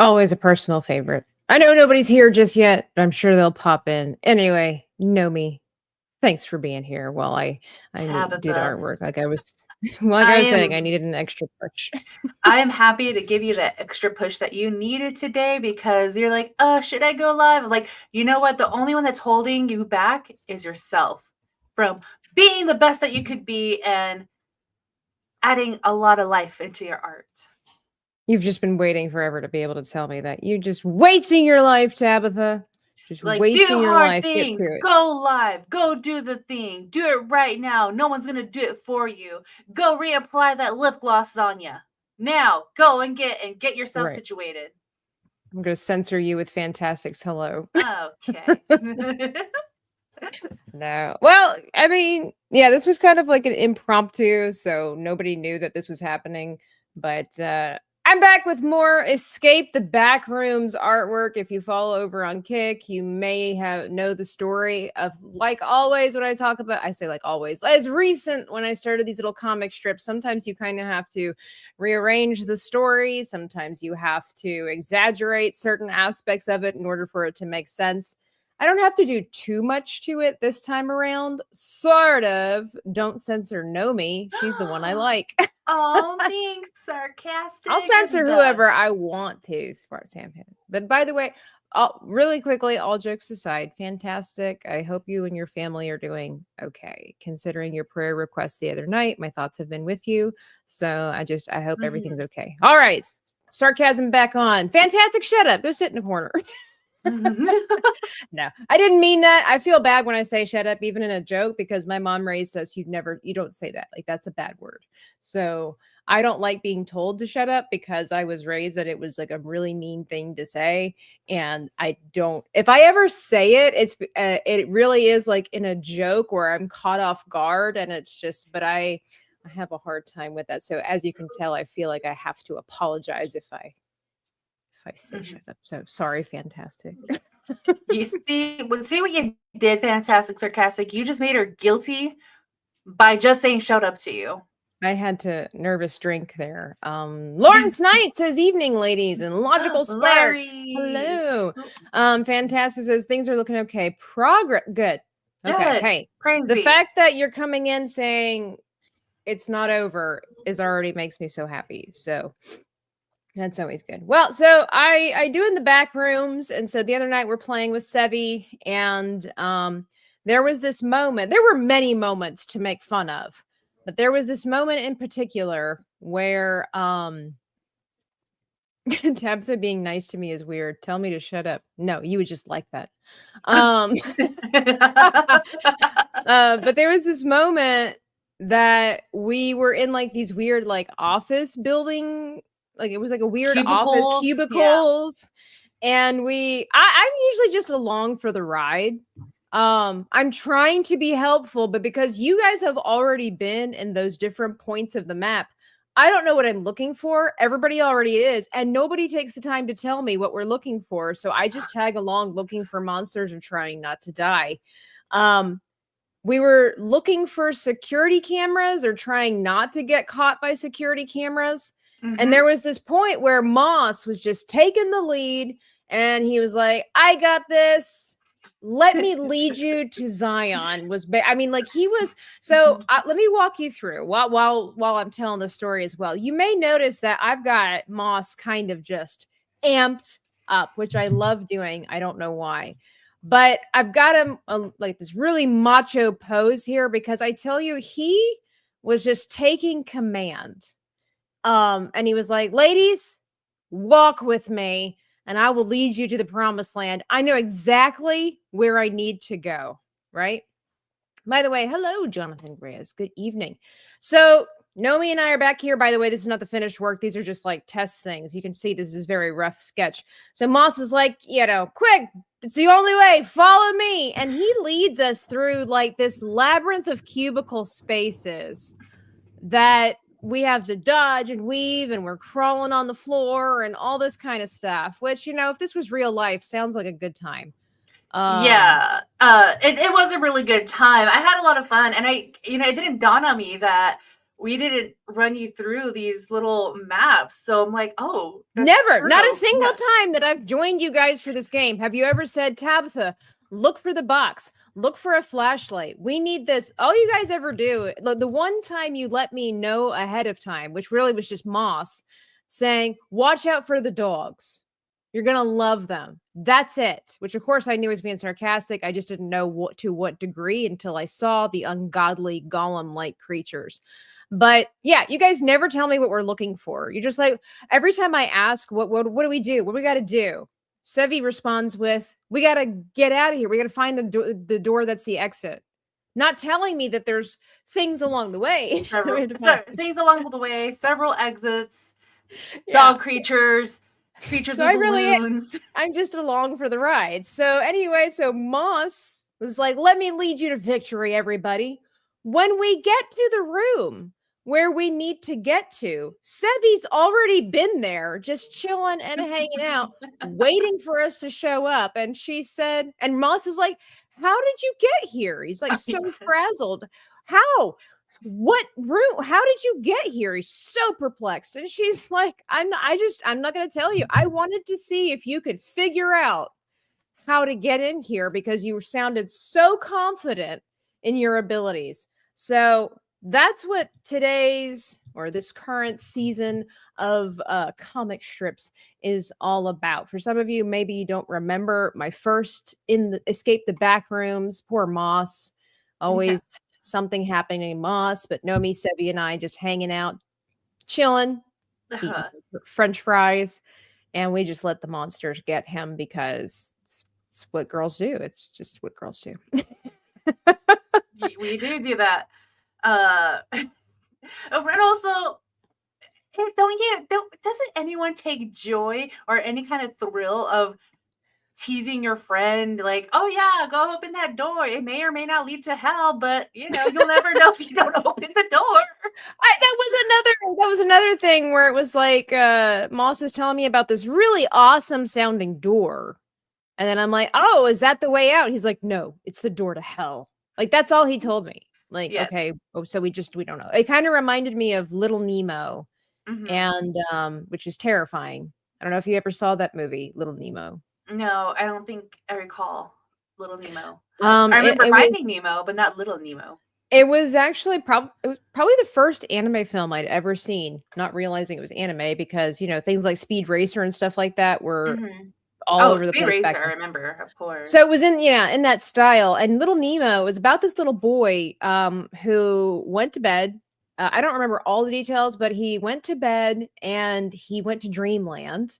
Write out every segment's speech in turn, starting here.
Always a personal favorite. I know nobody's here just yet, but I'm sure they'll pop in. Anyway, Nomi, thanks for being here while I did Tabitha, artwork. Like I was like I I was saying, I am needed an extra push. I am happy to give you that extra push that you needed today because you're like, should I go live? Like, you know what? The only one that's holding you back is yourself from being the best that you could be and adding a lot of life into your art. You've just been waiting forever to be able to tell me that. You're just wasting your life, Tabitha. Just Like, do wasting your hard life. Get things, to it. go live, go do the thing, do it right now. No one's gonna do it for you. Go reapply that lip gloss on you. Now, go and get yourself Right. situated. I'm gonna censor you with Fantastic's hello. Okay. No. Well, I mean, yeah, this was kind of like an impromptu, so nobody knew that this was happening. But I'm back with more Escape the Backrooms artwork. If you follow over on Kick, you may have know the story of like always when I talk about I say like always. As recent when I started these little comic strips, sometimes you kind of have to rearrange the story, sometimes you have to exaggerate certain aspects of it in order for it to make sense. I don't have to do too much to it this time around. Sort of. Don't censor Nomi. She's the one I like. Oh, being sarcastic I'll is censor best. whoever I want to, as far as I'm concerned. But by the way, really quickly, all jokes aside, fantastic. I hope you and your family are doing okay. Considering your prayer request the other night, my thoughts have been with you. So I hope everything's okay. All right. Sarcasm back on. Fantastic. Shut up. Go sit in the corner. No, I didn't mean that. I feel bad when I say shut up, even in a joke, because my mom raised us. You don't say that. Like, that's a bad word. So I don't like being told to shut up because I was raised that it was like a really mean thing to say. And I don't, if I ever say it, it really is like in a joke where I'm caught off guard. And it's just, but I have a hard time with that. So as you can tell, I feel like I have to apologize if I say shut up. So sorry, fantastic. You see what you did, fantastic, sarcastic. You just made her guilty by just saying "shut up" to you. I had to nervous drink there. Lawrence Knight says evening, ladies, and Logical Spark. Larry, Hello. Fantastic says things are looking okay. Progress good. Okay. good. Hey, Praise the be. fact that you're coming in saying it's not over is already makes me so happy. So that's always good. Well, so I do in the back rooms, and so the other night we're playing with Sevi, and there was this moment. There were many moments to make fun of, but there was this moment in particular where Tabitha being nice to me is weird. Tell me to shut up. No, you would just like that. Um but there was this moment that we were in like these weird like office building, like it was like a weird office Cubicles. Yeah. cubicles, and I'm usually just along for the ride. I'm trying to be helpful, but because you guys have already been in those different points of the map, I don't know what I'm looking for. Everybody already is, and nobody takes the time to tell me what we're looking for. So I just tag along looking for monsters and trying not to die. Um, we were looking for security cameras or trying not to get caught by security cameras. And there was this point where Moss was just taking the lead and he was like, I got this. Let me lead you to Zion. I mean, like he was. So let me walk you through while I'm telling the story as well. You may notice that I've got Moss kind of just amped up, which I love doing. I don't know why. But I've got him like this really macho pose here because I tell you, he was just taking command. And he was like, ladies, walk with me and I will lead you to the promised land. I know exactly where I need to go. Right. By the way, hello, Jonathan Reyes. Good evening. So Nomi and I are back here. By the way, this is not the finished work. These are just like test things. You can see this is very rough sketch. So Moss is like, quick, it's the only way. Follow me. And he leads us through like this labyrinth of cubicle spaces that we have to dodge and weave, and we're crawling on the floor and all this kind of stuff, which, if this was real life, sounds like a good time. Yeah. It was a really good time. I had a lot of fun, and it didn't dawn on me that we didn't run you through these little maps. So I'm like, oh, that's Never, not a true. single Yeah. time that I've joined you guys for this game have you ever said, Tabitha, look for the box, look for a flashlight. We need this. All you guys ever do, the one time you let me know ahead of time, which really was just Moss saying, watch out for the dogs. You're going to love them. That's it. Which, of course, I knew was being sarcastic. I just didn't know to what degree until I saw the ungodly golem-like creatures. But yeah, you guys never tell me what we're looking for. You're just like, every time I ask, what do we do? What do we got to do? Sevi responds with, we got to get out of here. We got to find the door that's the exit. Not telling me that there's things along the way. Things along the way, several exits, Yeah. dog creatures with balloons. I'm just along for the ride. So anyway, so Moss was like, let me lead you to victory, everybody. When we get to the room where we need to get to, Sevi's already been there, just chilling and hanging out, waiting for us to show up. And she said, and Moss is like, how did you get here? He's like, so frazzled. How? What room? How did you get here? He's so perplexed. And she's like, I'm not going to tell you. I wanted to see if you could figure out how to get in here because you sounded so confident in your abilities. So that's what today's or this current season of comic strips is all about. For some of you, maybe you don't remember my first escape the back rooms. Poor Moss, always something happening in Moss, but Nomi, Sebi, and I just hanging out, chilling, eating French fries, and we just let the monsters get him because it's what girls do. It's just what girls do. We do that. And also, doesn't anyone take joy or any kind of thrill of teasing your friend, like, oh yeah, go open that door. It may or may not lead to hell, but you'll never know if you don't open the door. That was another thing where it was like Moss is telling me about this really awesome sounding door. And then I'm like, oh, is that the way out? He's like, no, it's the door to hell. Like, that's all he told me. Like, yes. Okay, so we don't know. It kind of reminded me of Little Nemo, and which is terrifying. I don't know if you ever saw that movie, Little Nemo. No, I don't think I recall Little Nemo. I remember Finding Nemo, but not Little Nemo. It was actually probably the first anime film I'd ever seen, not realizing it was anime because, things like Speed Racer and stuff like that were all over the place. Speed Racer, I remember, of course. So it was in that style. And Little Nemo was about this little boy who went to bed. I don't remember all the details, but he went to bed and he went to dreamland.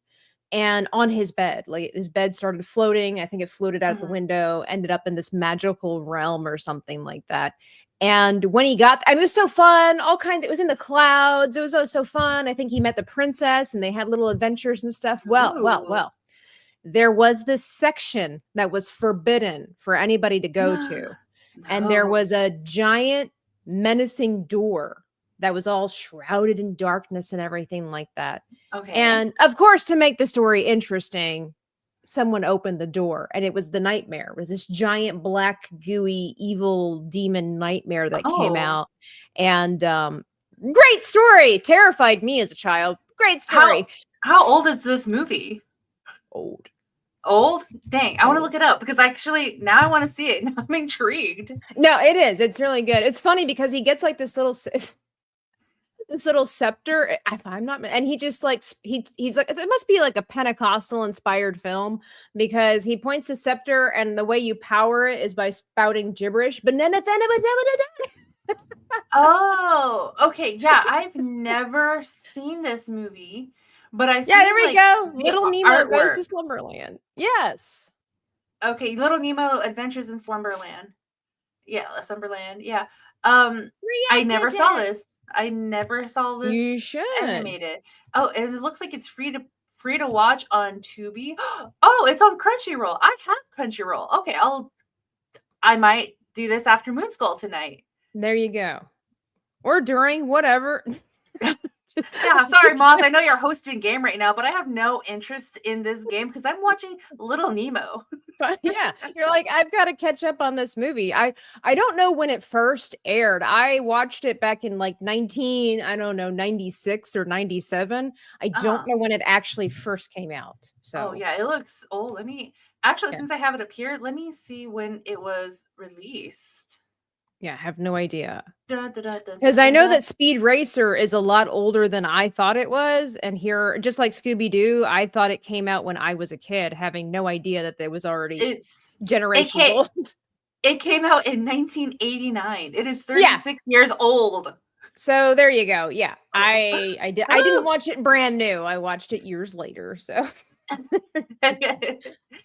And on his bed, like his bed started floating. I think it floated out the window, ended up in this magical realm or something like that. And when he got, it was so fun. It was in the clouds. It was so fun. I think he met the princess and they had little adventures and stuff. Well. There was this section that was forbidden for anybody to go to. And there was a giant menacing door that was all shrouded in darkness and everything like that. Okay. And of course, to make the story interesting, someone opened the door and it was the nightmare. It was this giant black gooey evil demon nightmare that came out. And great story. Terrified me as a child. Great story. How old is this movie? Old? Dang, I want to look it up because actually now I want to see it. Now I'm intrigued. No, it is. It's really good. It's funny because he gets like this little scepter. If I'm not, and he just like he's like, it must be like a Pentecostal inspired film because he points the scepter and the way you power it is by spouting gibberish. But oh, okay, yeah, I've never seen this movie. But there we go. Little Nemo goes to Slumberland. Yes. Okay, Little Nemo Adventures in Slumberland. Yeah, Slumberland. Yeah. I never saw this. You should. Animated. Oh, and it looks like it's free to watch on Tubi. Oh, it's on Crunchyroll. I have Crunchyroll. Okay, I might do this after Moon Skull tonight. There you go. Or during, whatever. Yeah, sorry, Moss. I know you're hosting game right now, but I have no interest in this game because I'm watching Little Nemo. But yeah, you're like, I've got to catch up on this movie. I don't know when it first aired. I watched it back in like 96 or 97. I don't know when it actually first came out. Oh So yeah, it looks. Oh, let me actually, yeah, since I have it up here, let me see when it was released. I have no idea. Dun, dun, dun, dun, Because dun, I dun, know dun. that Speed Racer is a lot older than I thought it was. And here, just like Scooby Doo, I thought it came out when I was a kid, having no idea that there was already It generations came, old. it came out in 1989. It is Yeah. 36 years old. So there you go. Yeah. I didn't watch it brand new. I watched it years later. So all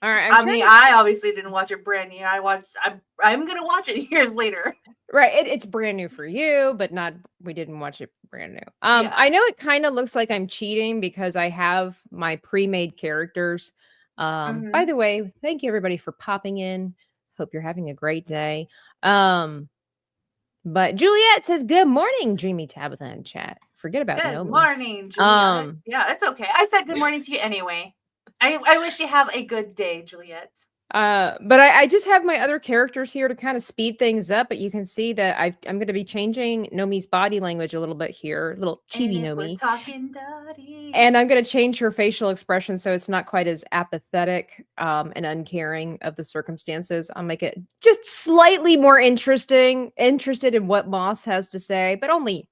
right. I obviously didn't watch it brand new. I'm gonna watch it years later. Right. It's brand new for you, but not we didn't watch it brand new. Yeah. I know it kind of looks like I'm cheating because I have my pre-made characters. By the way, thank you everybody for popping in. Hope you're having a great day. But Juliet says, "Good morning, Dreamy Tabitha in chat." Forget about Good Nomi. morning, Juliet. Yeah, it's okay. I said good morning to you anyway. I wish you have a good day, Juliet. But I just have my other characters here to kind of speed things up. But you can see that I'm going to be changing Nomi's body language a little bit here, little Chibi And if we're Nomi. talking daddies. And I'm going to change her facial expression so it's not quite as apathetic and uncaring of the circumstances. I'll make it just slightly more interested in what Moss has to say, but only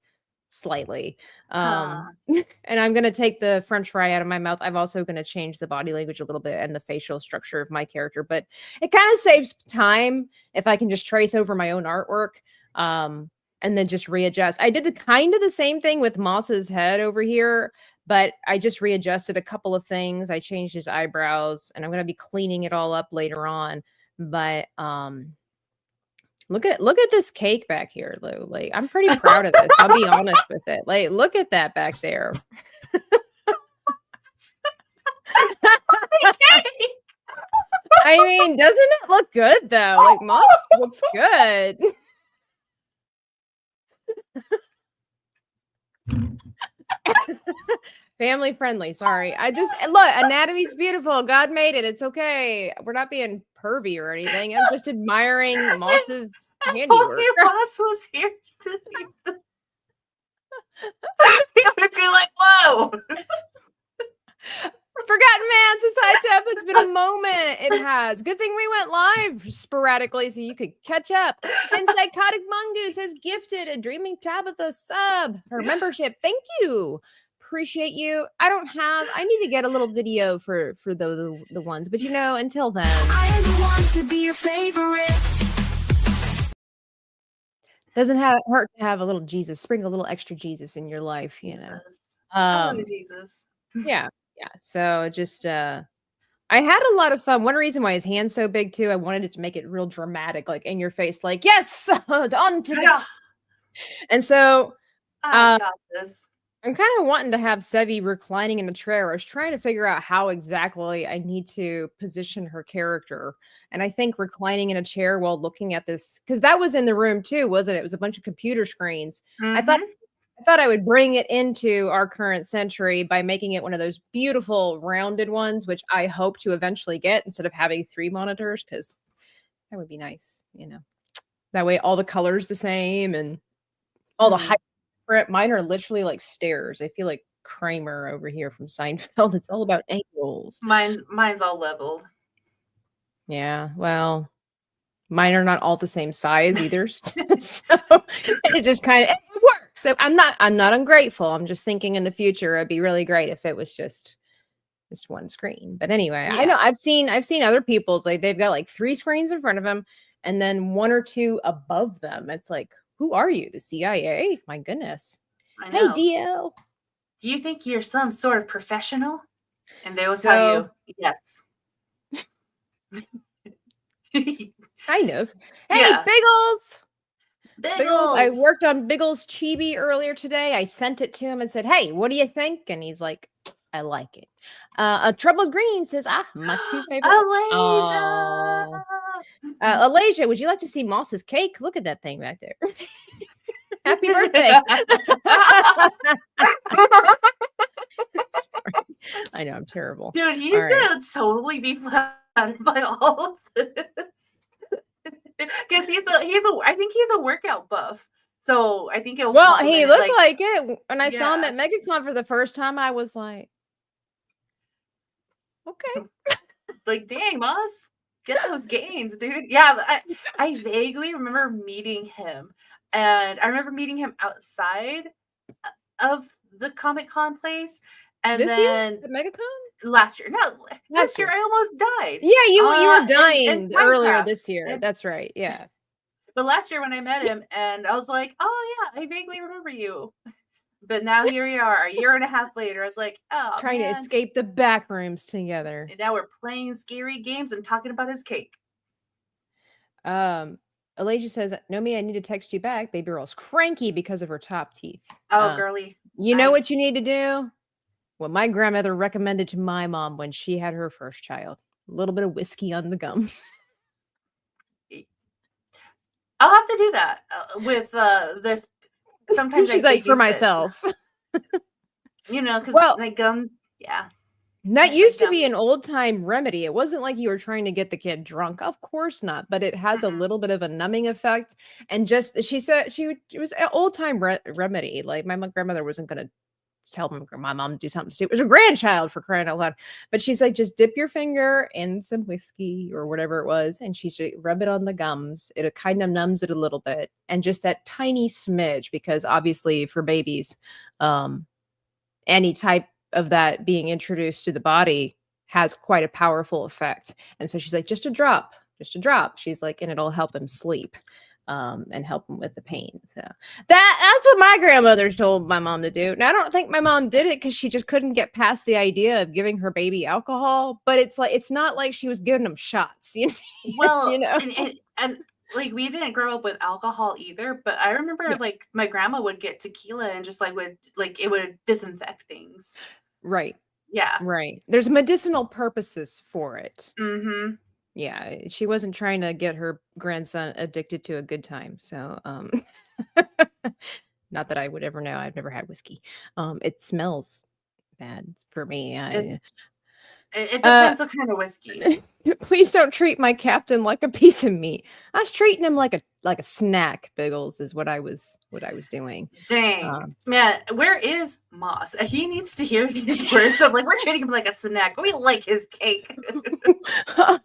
slightly. And I'm going to take the French fry out of my mouth. I'm also going to change the body language a little bit and the facial structure of my character, but it kind of saves time if I can just trace over my own artwork. And then just readjust. I did the same thing with Moss's head over here, but I just readjusted a couple of things. I changed his eyebrows, and I'm going to be cleaning it all up later on. But look at this cake back here, Lou. Like, I'm pretty proud of this. I'll be honest with it. Like, look at that back there. I mean, doesn't it look good though? Like, Moss looks good. Family friendly. Sorry. I just look, anatomy's beautiful. God made it. It's okay. We're not being pervy or anything. I'm just admiring Moss's handiwork. Your boss was here to you would be like, whoa. Forgotten Man says hi, Jeff. It's been a moment. It has. Good thing we went live sporadically so you could catch up. And Psychotic Mongoose has gifted a Dreaming Tabitha sub or membership. Thank you. Appreciate you. I need to get a little video for the ones, but until then. I want to be your favorite. Doesn't hurt to have a little Jesus, sprinkle a little extra Jesus in your life, I love Jesus. Yeah. So just I had a lot of fun. One reason why his hand's so big too, I wanted it to make it real dramatic, like in your face, like, yes, on to it. And so I got this. I'm kind of wanting to have Sevi reclining in a chair. I was trying to figure out how exactly I need to position her character. And I think reclining in a chair while looking at this, because that was in the room too, wasn't it? It was a bunch of computer screens. I thought I would bring it into our current century by making it one of those beautiful rounded ones, which I hope to eventually get instead of having 3 monitors, because that would be nice, That way all the colors the same and all the height. Mine are literally like stairs. I feel like Kramer over here from Seinfeld. It's all about angles. Mine's all leveled. Yeah, well, mine are not all the same size either. So it just kind of works. So I'm not ungrateful. I'm just thinking in the future it'd be really great if it was just one screen. But anyway, I know I've seen other people's, like, they've got like 3 screens in front of them and then 1 or 2 above them. It's like, who are you? The CIA? My goodness. Hey, DL. Do you think you're some sort of professional? And they will tell you, yes. Kind of. Hey, Biggles. Biggles. I worked on Biggles Chibi earlier today. I sent it to him and said, hey, what do you think? And he's like, I like it. A Troubled Green says, my 2 favorite. Alasia. Alasia, would you like to see Moss's cake? Look at that thing back there. Happy birthday. Sorry. I know I'm terrible. Dude, he's gonna totally be flattered by all of this. Because I think he's a workout buff. So I think it'll he looked like it. When I saw him at MegaCon for the first time, I was like, okay. Like, dang, Moss, get those gains, dude. Yeah, I vaguely remember meeting him. And I remember meeting him outside of the Comic-Con place. And this then year at MegaCon? Last year. No, last year I almost died. Yeah, you were dying earlier this year. That's right. Yeah. But last year when I met him, and I was like, oh yeah, I vaguely remember you. But now here we are, a year and a half later. I was like, oh, trying to escape the back rooms together. And now we're playing scary games and talking about his cake. Elijah says, Nomi, I need to text you back. Baby girl's cranky because of her top teeth. Oh, girly. You know what you need to do? What my grandmother recommended to my mom when she had her first child. A little bit of whiskey on the gums. I'll have to do that with this. Sometimes she's like, for myself. Because my gums, yeah. That used to be an old time remedy. It wasn't like you were trying to get the kid drunk. Of course not. But it has a little bit of a numbing effect. And she said it was an old time remedy. Like my grandmother wasn't going to tell my mom to do something stupid. It was a grandchild, for crying out loud. But she's like, just dip your finger in some whiskey or whatever it was, and she should rub it on the gums. It kind of numbs it a little bit, and just that tiny smidge, because obviously for babies, any type of that being introduced to the body has quite a powerful effect. And so she's like, just a drop. She's like, and it'll help him sleep. And help him with the pain. So that's what my grandmother's told my mom to do. Now I don't think my mom did it because she just couldn't get past the idea of giving her baby alcohol. But it's not like she was giving them shots. Well, and like we didn't grow up with alcohol either. But I remember like my grandma would get tequila and just it would disinfect things. Right. Yeah. Right. There's medicinal purposes for it. Mm-hmm. Yeah, she wasn't trying to get her grandson addicted to a good time. So, not that I would ever know. I've never had whiskey. It smells bad for me. It depends what kind of whiskey. Please don't treat my captain like a piece of meat. I was treating him like a snack. Biggles is what I was doing. Dang, man, where is Moss? He needs to hear these words. I'm like, we're treating him like a snack. We like his cake.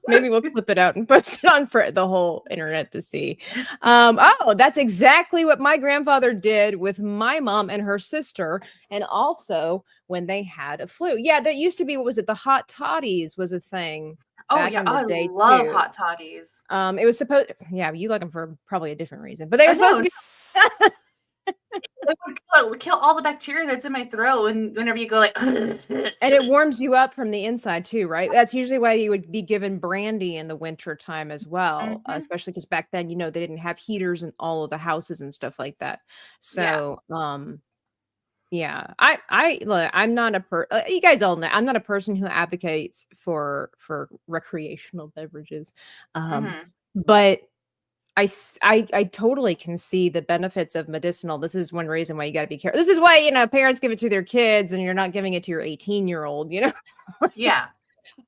Maybe we'll clip it out and post it on for the whole internet to see. Oh, that's exactly what my grandfather did with my mom and her sister, and also when they had a flu. Yeah, there used to be, what was it? The hot toddies was a thing. Oh yeah, I love hot toddies. It was supposed, you like them for probably a different reason, but they were supposed to be. It would kill all the bacteria that's in my throat, and whenever you go like, and it warms you up from the inside too, right? That's usually why you would be given brandy in the winter time as well, especially because back then, they didn't have heaters in all of the houses and stuff like that. So, yeah, I'm not you guys all know I'm not a person who advocates for recreational beverages, but I totally can see the benefits of medicinal. This is one reason why you got to be careful. This is why parents give it to their kids, and you're not giving it to your 18-year-old. Yeah.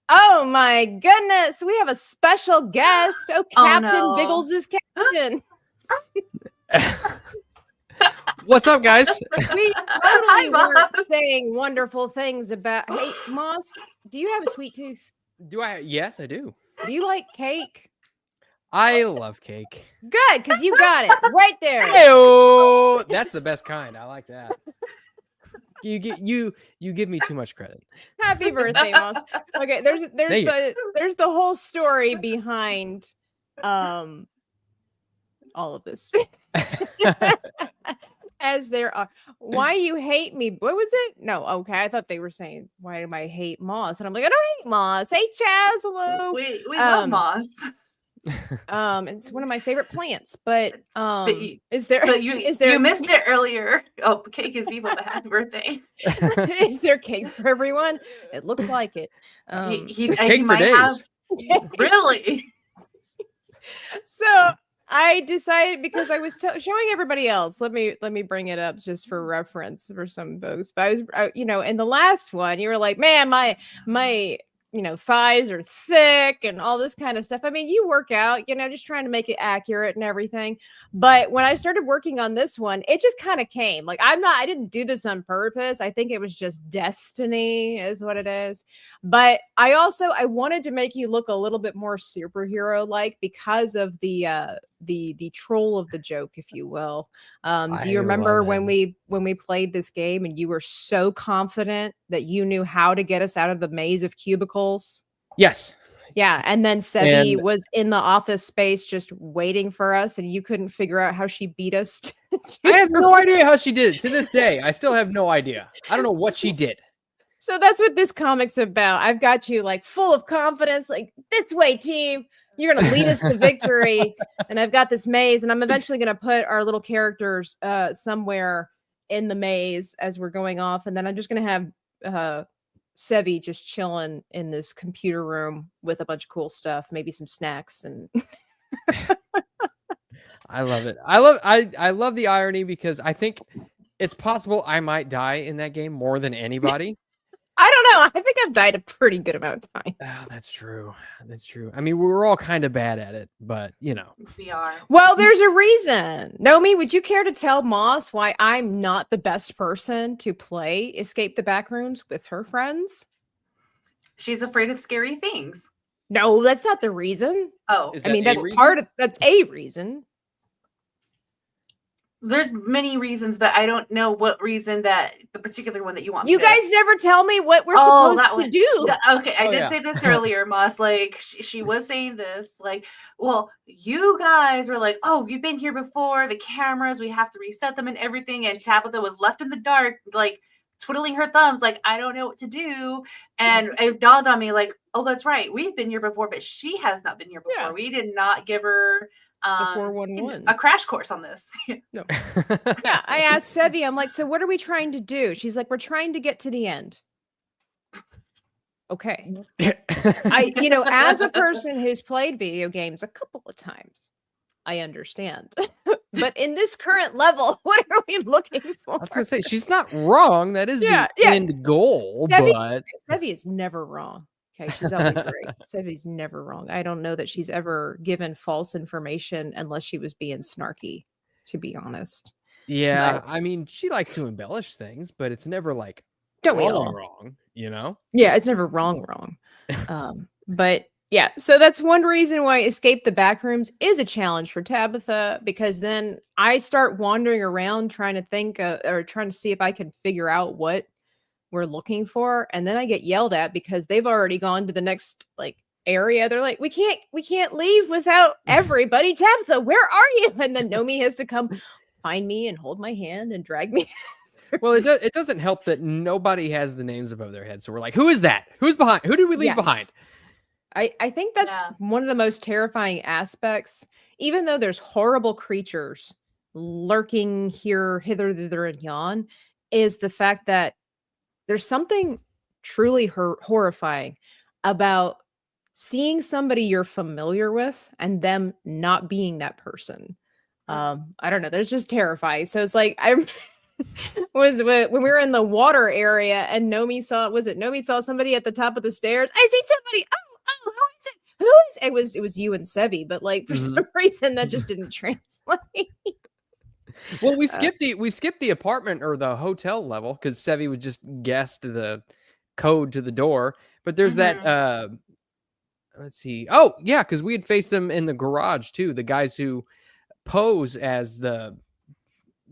Oh my goodness, we have a special guest. Oh, Captain Biggles is Captain. What's up, guys? We totally were saying wonderful things about. Hey, Moss, do you have a sweet tooth? Do I? Yes, I do. Do you like cake? I love cake. Good, because you got it right there. Hey-o! That's the best kind. I like that. You give me too much credit. Happy birthday, Moss. Okay, there's the whole story behind all of this. As there are. Why you hate me? What was it? No, okay. I thought they were saying, why do I hate Moss? And I'm like, I don't hate Moss. Hey, Chaz, hello. We love Moss. It's one of my favorite plants, but you missed it earlier. Oh, cake is evil, but happy birthday. Is there cake for everyone? It looks like it. There's cake for days. Really? So I decided because I was showing everybody else. Let me bring it up just for reference for some folks. But in the last one, you were like, "Man, my thighs are thick and all this kind of stuff." I mean, you work out, just trying to make it accurate and everything. But when I started working on this one, it just kind of came. Like I didn't do this on purpose. I think it was just destiny is what it is. But I wanted to make you look a little bit more superhero like because of the troll of the joke, if you will. Do you remember when we played this game and you were so confident that you knew how to get us out of the maze of cubicles? Yes. Yeah, and then Sevi was in the office space just waiting for us, and you couldn't figure out how she beat us. I have no idea how she did it. To this day, I still have no idea. I don't know what she did. So that's what this comic's about. I've got you like full of confidence, like this way, team. You're going to lead us to victory. And I've got this maze, and I'm eventually going to put our little characters somewhere in the maze as we're going off. And then I'm just going to have Sevi just chilling in this computer room with a bunch of cool stuff, maybe some snacks. And I love it. I love the irony because I think it's possible I might die in that game more than anybody. I don't know. I think I've died a pretty good amount of times. Oh, that's true. That's true. I mean, we're all kind of bad at it, but we are. Well, there's a reason. Nomi, would you care to tell Moss why I'm not the best person to play Escape the Backrooms with her friends? She's afraid of scary things. No, that's not the reason. Oh, I mean, that's a reason. There's many reasons, but I don't know what reason that the particular one that you want. You guys never tell me what we're supposed to do. Okay, I did say this earlier, Moss. Like she was saying this, like, well, you guys were like, oh, you've been here before. The cameras, we have to reset them and everything. And Tabitha was left in the dark, like twiddling her thumbs, like I don't know what to do. And it dawned on me, like, oh, that's right, we've been here before, but she has not been here before. Yeah. We did not give her. The 411. A crash course on this. No. Yeah, I asked Sevi, I'm like, so what are we trying to do? She's like, we're trying to get to the end. Okay. As a person who's played video games a couple of times, I understand. But in this current level, what are we looking for? I was going to say, she's not wrong. That is the end goal. Sevi is never wrong. Okay, she's always great. Sevi's never wrong. I don't know that she's ever given false information unless she was being snarky, to be honest. Yeah, I mean, she likes to embellish things, but it's never like wrong, Yeah, it's never wrong. But yeah, so that's one reason why Escape the Backrooms is a challenge for Tabitha, because then I start wandering around trying to think or trying to see if I can figure out what we're looking for, and then I get yelled at because they've already gone to the next area. They're like, we can't leave without everybody. Tabitha, where are you? And then Nomi has to come find me and hold my hand and drag me. Well, it doesn't help that nobody has the names above their head, so we're like, who is that? Who's behind? Who did we leave behind? I think that's one of the most terrifying aspects, even though there's horrible creatures lurking here, hither, thither, and yon, is the fact that there's something truly horrifying about seeing somebody you're familiar with and them not being that person. I don't know. That's just terrifying. So it's like when we were in the water area and Nomi saw somebody at the top of the stairs. I see somebody. Oh, who is it? Who is it? It was you and Sevi, but for some reason that just didn't translate. Well, we skipped the apartment or the hotel level because Sevi would just guess the code to the door. But there's that. Let's see. Oh, yeah, because we had faced them in the garage too. The guys who pose as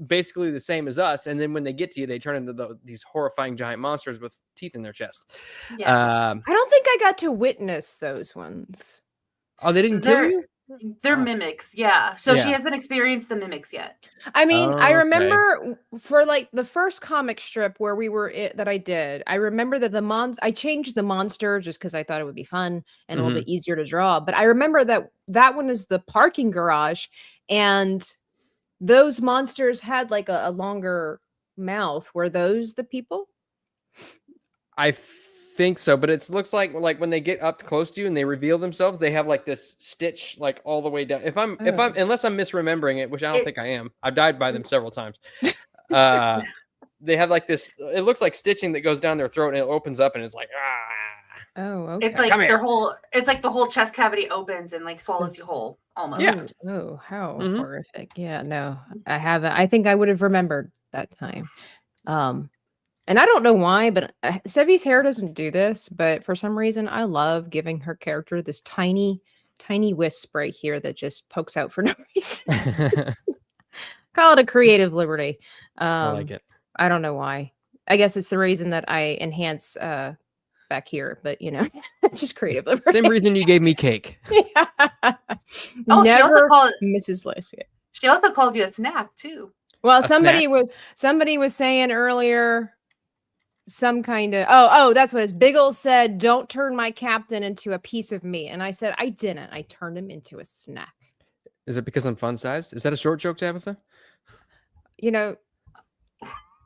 basically the same as us, and then when they get to you, they turn into these horrifying giant monsters with teeth in their chest. Yeah, I don't think I got to witness those ones. Oh, they didn't kill you? They're mimics, yeah. So she hasn't experienced the mimics yet. I mean, I remember for the first comic strip where we were that I did, I remember that I changed the monster just because I thought it would be fun and a little bit easier to draw. But I remember that one is the parking garage, and those monsters had a longer mouth. Were those the people? I think so, but it looks like when they get up close to you and they reveal themselves, they have like this stitch like all the way down. If I'm unless I'm misremembering it, which I don't think I am. I've died by them several times. They have like this. It looks like stitching that goes down their throat and it opens up and it's like Oh, okay. It's like it's like the whole chest cavity opens and like swallows you whole almost. Yeah. Oh, how horrific. Yeah, no, I haven't. I think I would have remembered that time. And I don't know why, but Sevi's hair doesn't do this, but for some reason I love giving her character this tiny wisp right here that just pokes out for no reason. Call it a creative liberty. I like it. I don't know why. I guess it's the reason that I enhance back here, but just creative liberty. Same reason you gave me cake. Oh, never Mrs. Lift. She also called you a snack too. Well, somebody was saying earlier some kind of that's what it is. Biggle said, "Don't turn my captain into a piece of meat," and I said I didn't. I turned him into a snack. Is it because I'm fun sized? Is that a short joke, Tabitha?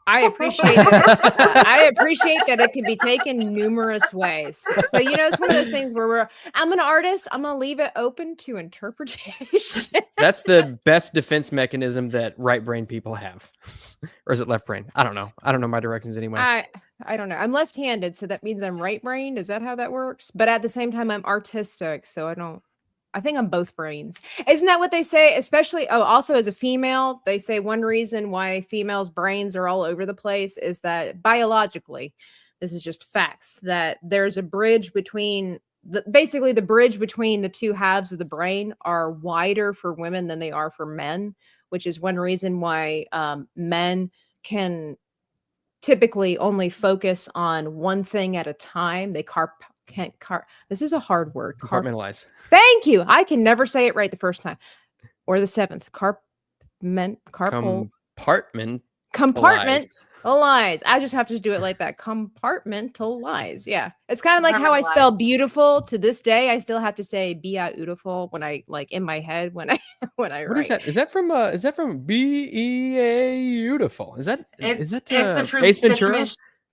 I appreciate that. I appreciate that it can be taken numerous ways. But it's one of those things where I'm an artist. I'm gonna leave it open to interpretation. That's the best defense mechanism that right brain people have. Or is it left brain? I don't know. I don't know my directions anyway. I don't know. I'm left-handed, so that means I'm right-brained. Is that how that works? But at the same time, I'm artistic, so I think I'm both brains. Isn't that what they say? Especially, also as a female, they say one reason why females' brains are all over the place is that biologically, this is just facts, that there's a bridge between basically the bridge between the two halves of the brain are wider for women than they are for men, which is one reason why men can typically only focus on one thing at a time. They this is a hard word. Compartmentalize. Thank you. I can never say it right the first time or the seventh. Compartmentalize. I just have to do it like that. Compartmentalize. Yeah. It's kind of like how I spell beautiful. To this day, I still have to say beautiful when I in my head when I write. What is that? Is that from beautiful? Is that Ace Ventura?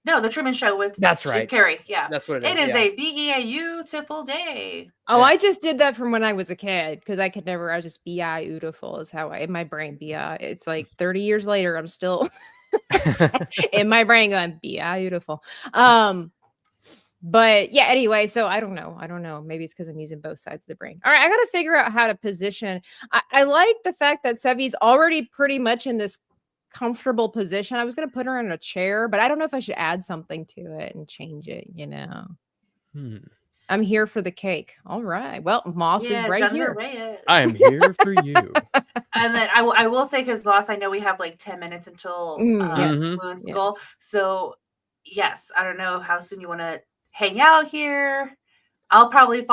No, the Truman Show with That's right. Carrie. Yeah, that's what it is. It is a beautiful day. Oh, yeah. I just did that from when I was a kid because I could never. I was just beautiful is how in my brain. It's like 30 years later, I'm still in my brain going beautiful. But yeah. Anyway, so I don't know. Maybe it's because I'm using both sides of the brain. All right, I got to figure out how to position. I like the fact that Sevi's already pretty much in this comfortable position. I was going to put her in a chair, but I don't know if I should add something to it and change it, I'm here for the cake. All right. Well, Moss is right here. I am here for you. And then I will say, because Moss, I know we have like 10 minutes until Moon Skull. Yes. So yes, I don't know how soon you want to hang out here. I'll probably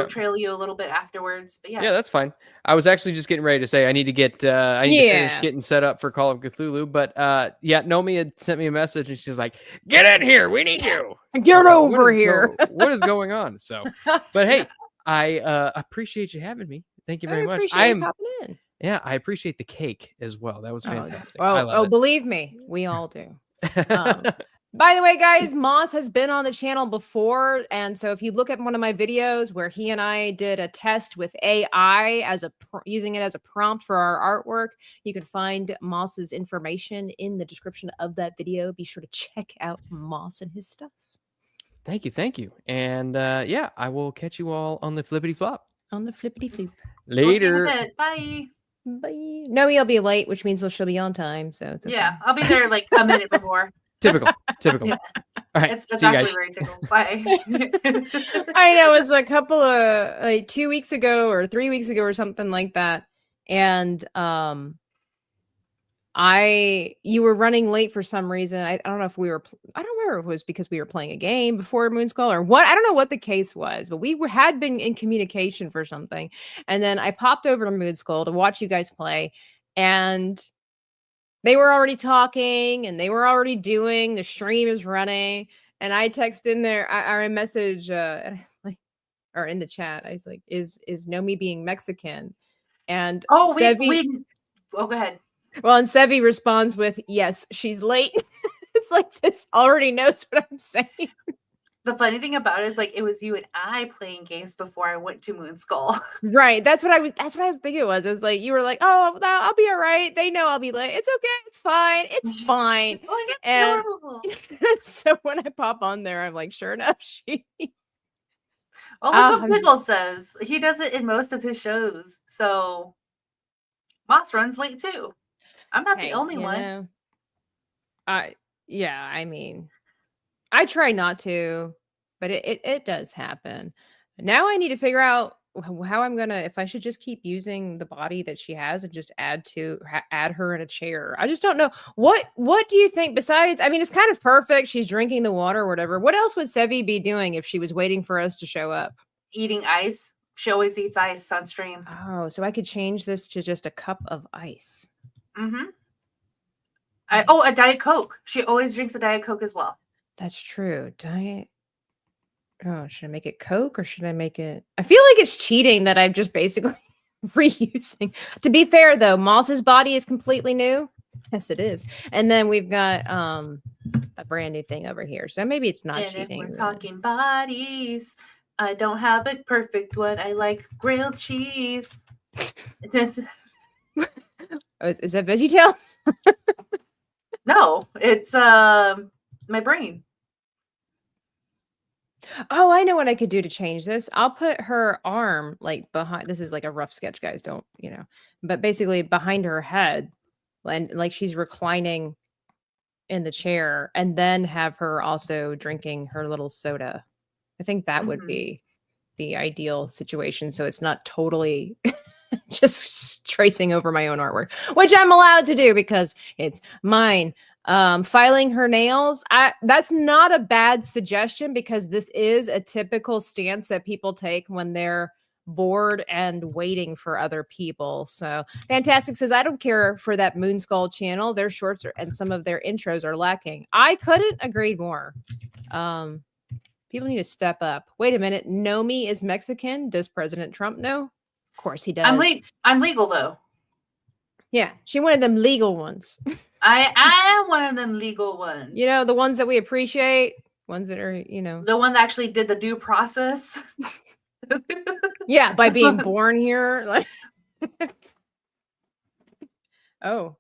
trail you a little bit afterwards, but yeah. Yeah, that's fine. I was actually just getting ready to say I need to finish getting set up for Call of Cthulhu, but Nomi had sent me a message and she's like, "Get in here, we need you. Get over here. What is going on?" So, but hey, I appreciate you having me. Thank you very much. Popping in. Yeah, I appreciate the cake as well. That was fantastic. Believe me, we all do. By the way, guys, Moss has been on the channel before. And so if you look at one of my videos where he and I did a test with AI using it as a prompt for our artwork, you can find Moss's information in the description of that video. Be sure to check out Moss and his stuff. Thank you. And I will catch you all on the flippity flop. On the flippity floop. Later. We'll see you in a bit. Bye. Bye. Noe will be late, which means she'll be on time. So it's okay. Yeah, I'll be there like a minute before. Typical. Yeah. All right. It's actually very typical. Bye. I know it was a couple of 2 weeks ago or 3 weeks ago or something like that. And you were running late for some reason. I don't know if I don't remember if it was because we were playing a game before Moonskull or what. I don't know what the case was, but we had been in communication for something. And then I popped over to Moonskull to watch you guys play, and they were already talking and they were already doing, the stream is running. And I text in there, I message or in the chat, I was like, is Nomi being Mexican? And go ahead. Well, and Sevi responds with, yes, she's late. It's like, this already knows what I'm saying. The funny thing about it is, like, it was you and I playing games before I went to Moon Skull. Right. That's what I was thinking it was. It was like you were like, "Oh, I'll be all right." They know I'll be like, "It's okay. It's fine. It's fine." Like, it's And normal. so when I pop on there, I'm like, sure enough, she Well, look what Wiggle says. He does it in most of his shows. So Moss runs late too. I'm not the only one. know, yeah, I mean, I try not to, but it does happen. Now I need to figure out how I'm gonna if I should just keep using the body that she has and just add her in a chair. I just don't know. What do you think besides I mean, it's kind of perfect. She's drinking the water or whatever. What else would Sevi be doing if she was waiting for us to show up? Eating ice. She always eats ice on stream. Oh, so I could change this to just a cup of ice. Mm-hmm. A Diet Coke. She always drinks a Diet Coke as well. That's true. Diet. Oh, should I make it Coke or should I make it? I feel like it's cheating that I'm just basically reusing. To be fair, though, Moss's body is completely new. Yes, it is. And then we've got a brand new thing over here. So maybe it's not and cheating. If we're talking bodies, I don't have a perfect one. I like grilled cheese. This. Is that VeggieTales? No, it's my brain. Oh, I know what I could do to change this. I'll put her arm like behind. This is like a rough sketch, guys. Don't, but basically behind her head and like she's reclining in the chair and then have her also drinking her little soda. I think that would be the ideal situation. So it's not totally just tracing over my own artwork, which I'm allowed to do because it's mine. Filing her nails, that's not a bad suggestion because this is a typical stance that people take when they're bored and waiting for other people. So Fantastic says, I don't care for that Moon Skull channel. Their shorts and some of their intros are lacking. I couldn't agree more. People need to step up. Wait a minute. Nomi is Mexican. Does President Trump know? Of course he does. I'm legal though. Yeah, she wanted them legal ones. I am one of them legal ones. The ones that we appreciate, ones that are, the one that actually did the due process. Yeah, by being born here. Like, oh,